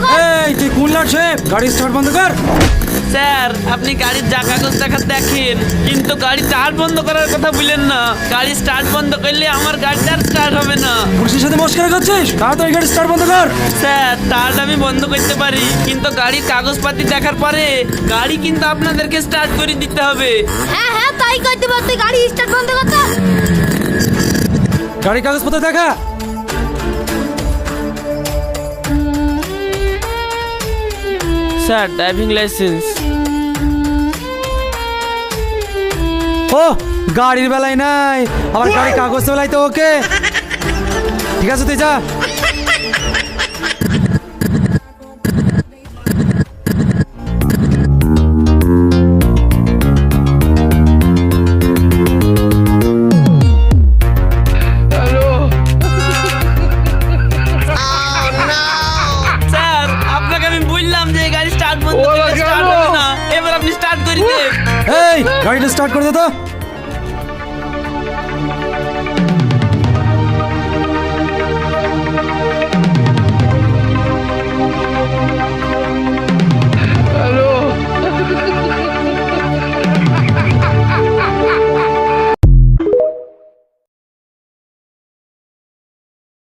কর। এই তুই কোন লাট শেপ গাড়ি স্টার্ট বন্ধ কর। স্যার আপনি গাড়ির যা কাগজ দেখার দেখেন, কিন্তু গাড়ি স্টার্ট বন্ধ করার কথা বললেন না। গাড়ি স্টার্ট বন্ধ করলে আমার গাড়িটা আর স্টার্ট হবে না। পুলিশের সাথে মস্করা করছিস? তাড়াতাড়ি গাড়ি স্টার্ট বন্ধ কর। স্যার স্টার্ট আমি বন্ধ করতে পারি, কিন্তু গাড়ির কাগজপাতি দেখার পরে গাড়ি কিন্তু আপনাদেরকে স্টার্ট করে দিতে হবে। হ্যাঁ হ্যাঁ তাই করতে পার, তুই গাড়ি স্টার্ট বন্ধ কর তো। গাড়ি কাগজপত্র দেখা। Sir driving licence. ও গাড়ির বেলায় নাই, আবার গাড়ি কাগজ বেলায় তো ওকে। ঠিক আছে তুই যা। স্যার আপনাকে আমি বললাম যে গাড়ি স্টার্ট বন্ধ করলে স্টার্ট হবে না, এবার আপনি স্টার্ট করে দেন। এই গাড়িটা স্টার্ট করে দে তো।